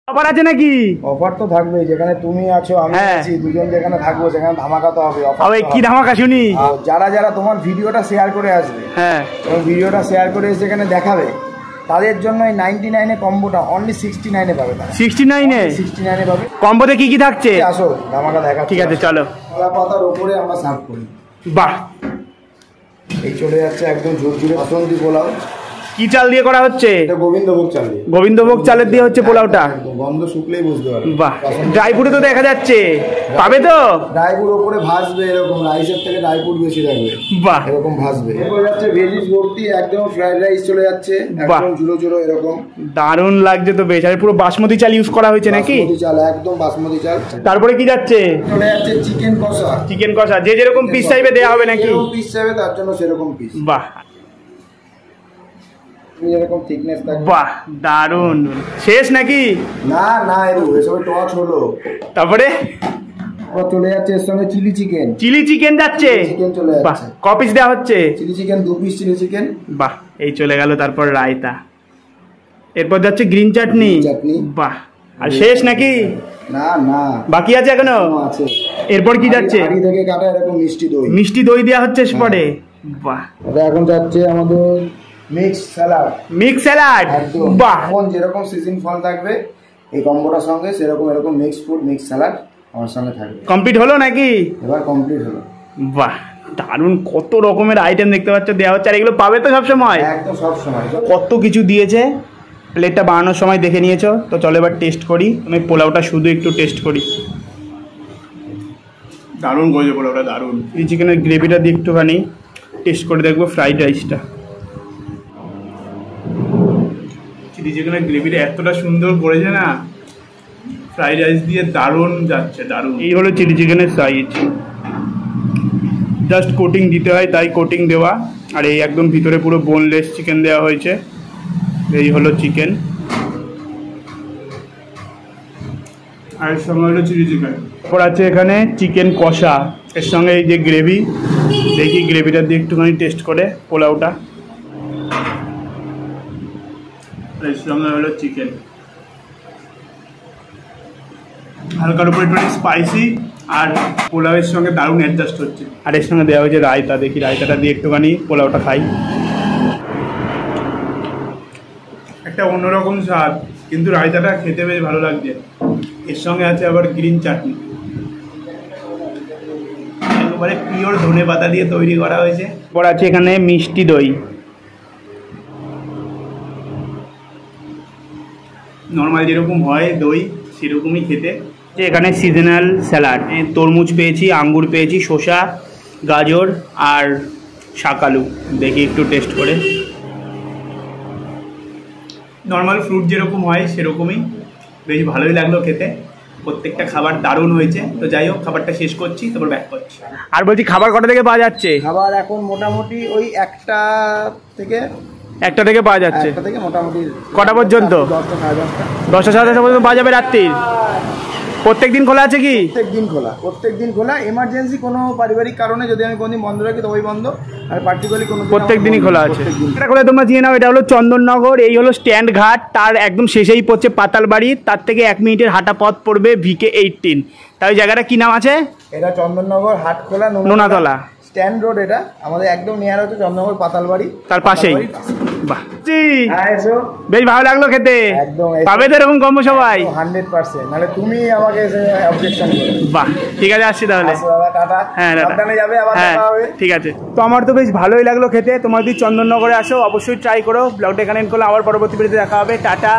Offer আছে নাকি? Offer তো থাকবেই, যেখানে তুমি আছো আমি আছি, দুজন যেখানে থাকবো সেখানে ধামাকা তো হবে। অফার কি ধামাকা শুনি? যারা যারা তোমার ভিডিওটা শেয়ার করে আসবে, হ্যাঁ, এবং ভিডিওটা শেয়ার করে এসে এখানে দেখাবে, তাদের জন্য এই 99 এ কম্বোটা অনলি 69 এ পাবে। 69 এ পাবে। কম্বোতে কি কি থাকছে? আসো ধামাকা দেখা। ঠিক আছে চলো। কলা পাতার উপরে আমরা সার্ভ করি। বাহ, এই চলে যাচ্ছে একদম ঝুরঝুরে বাসন্তী পোলাও। কি চাল দিয়ে করা হচ্ছে? এটা গোবিন্দভোগ চাল দিয়ে। গোবিন্দভোগ চালের দিয়ে হচ্ছে পোলাওটা। গন্ধ শুকলেই বুঝতে পারবে। বাহ, ড্রাই ফ্রুট তো দেখা যাচ্ছে, পাবে তো? ড্রাই ফ্রুট উপরে ভাজবে, এরকম রাইসের থেকে ড্রাই ফ্রুট বেশি থাকবে। বাহ, এরকম ভাজবে। এরপর যাচ্ছে ভেজিস ভর্তি একদম ফ্রাইড রাইস চলে যাচ্ছে, একদম ঝুরো ঝুরো এরকম। দারুণ লাগছে তো বেশ। আর পুরো বাসমতি চাল ইউজ করা হয়েছে নাকি? বাসমতি চাল, একদম বাসমতি চাল। তারপরে কি যাচ্ছে? চলে যাচ্ছে চিকেন কষা। চিকেন কষা যে যেরকম পিস চাইবে দেওয়া হবে নাকি? যেরকম পিস চাইবে তার জন্য সেরকম পিস। বাহ, এরকম থিকনেস থাকবে। বাহ, দারুণ। শেষ নাকি? না না, এসব টচ হলো। তারপরে চলে যাচ্ছে এর সঙ্গে চিলি চিকেন। চিলি চিকেন যাচ্ছে। চিকেন চলে যাচ্ছে। বাহ, ক পিস দেওয়া হচ্ছে? Chilli chicken 2 piece chilli chicken. বাহ, এই চলে গেল। তারপর রায়তা, এরপর যাচ্ছে গ্রিন চাটনি। বাহ, আর শেষ নাকি? না না, বাকি আছে এখনো আছে। এরপর কি যাচ্ছে? হাঁড়ি থেকে কাটা এরকম মিষ্টি দই। মিষ্টি দই দেওয়া হচ্ছে পরে। বাহ, এটা এখন যাচ্ছে আমাদের মিক্স স্যালাড। Mix salad. বাহ, এখন যেরকম সিজন ফল থাকবে এই কম্বোটার সঙ্গে, সেরকম এরকম মিক্স ফুড মিক্স স্যালাড আমার সঙ্গে থাকবে। কমপ্লিট হলো নাকি? এবার কমপ্লিট হলো। বাহ, দারুণ। কত রকমের আইটেম দেখতে পাচ্ছ দেওয়া হচ্ছে। আর এগুলো পাবে তো সবসময়? একদম সব সময়। কত কিছু দিয়েছে। প্লেটটা বানানোর সময় দেখে নিয়েছো তো, চলো এবার টেস্ট করি। আমি পোলাওটা শুধু একটু টেস্ট করি। দারুণ করেছে পোলাওটা, দারুণ। এই চিকেনের গ্রেভিটা দিয়ে একটুখানি টেস্ট করে দেখবো ফ্রাইড রাইসটা। চিলি চিকেনের গ্রেভিটা এতটা সুন্দর করেছে না, ফ্রাইড রাইস দিয়ে দারুণ যাচ্ছে, দারুণ। এই হলো চিলি চিকেনের সাইজ। জাস্ট কোটিং দিতে হয়, তাই কোটিং দেওয়া। আর এই একদম ভিতরে পুরো বোনলেস চিকেন দেওয়া হয়েছে। এই হলো চিকেন, আর এর সঙ্গে হলো চিলি চিকেন। তারপর আছে এখানে চিকেন কষা, এর সঙ্গে এই যে গ্রেভি। দেখি গ্রেভিটা দিয়ে একটুখানি টেস্ট করে পোলাওটা। এর সঙ্গে হলো চিকেন, হালকার উপর একটু স্পাইসি, আর পোলাওয়ের সঙ্গে দারুণ অ্যাডজাস্ট হচ্ছে। আর এর সঙ্গে দেওয়া হয়েছে রায়তা। দেখি রায়তাটা দিয়ে একটুখানি পোলাওটা খাই। একটা অন্যরকম স্বাদ, কিন্তু রায়তাটা খেতে বেশ ভালো লাগছে। এর সঙ্গে আছে আবার গ্রিন চাটনি, একেবারে পিওর ধনে পাতা দিয়ে তৈরি করা হয়েছে। পর আছে এখানে মিষ্টি দই। নর্মাল যেরকম হয় দই সেরকমই খেতে। এখানে সিজনাল স্যালাড, তরমুজ পেয়েছি, আঙ্গুর পেয়েছি, শসা, গাজর আর শাকালু। দেখি একটু টেস্ট করে। নর্মাল ফ্রুট যেরকম হয় সেরকমই, বেশ ভালোই লাগলো খেতে। প্রত্যেকটা খাবার দারুণ হয়েছে। তো যাই হোক, খাবারটা শেষ করছি, তারপর ব্যাক করছি। আর বলছি, খাবার কটা থেকে পাওয়া যাচ্ছে? খাবার এখন মোটামুটি ওই একটা থেকে পাওয়া যাচ্ছে। একটা থেকে মোটামুটি কটা পর্যন্ত? 10টা সাড়ে 10টা। 10টা সাড়ে 10টা পর্যন্ত পাওয়া যাবে রাত্রির? প্রত্যেক দিন খোলা আছে কি? প্রত্যেক দিন খোলা। এমার্জেন্সি কোনো পারিবারিক কারণে যদি আমি কোনদিন বন্ধ রাখি তো ওই বন্ধ, আর পার্টিকুলারলি কোনো প্রত্যেক দিনই খোলা আছে। এটা খোলা তোমরা জেনে নাও। এটা হলো চন্দননগর, এই হলো স্ট্যান্ড ঘাট, তার একদম শেষেই পড়ছে পাতালবাড়ি। তার থেকে 1 মিনিটের হাঁটা পথ পড়বে ভিকে 18। তাই জায়গাটা কি নাম আছে? এটা চন্দননগর হাটখোলা নোনাতলা স্ট্যান্ড রোড। এটা আমাদের একদম নিয়ার হচ্ছে চন্দননগর পাতালবাড়ি, তার পাশেই। বাহ, বেশ ভালো লাগলো খেতে। একদম পাবে তো এরকম কম্বো সবাই? 100%। নাহলে তুমি আমাকে এসে অবজেকশন করো। বাহ, ঠিক আছে, আসছি তাহলে। হ্যাঁ, ঠিক আছে। তো আমার তো বেশ ভালোই লাগলো খেতে। তোমরা যদি চন্দননগরে আসো অবশ্যই ট্রাই করো। ব্লগটা এখানে এন্ড করলে আবার পরবর্তী ভিডিওতে দেখা হবে। টাটা।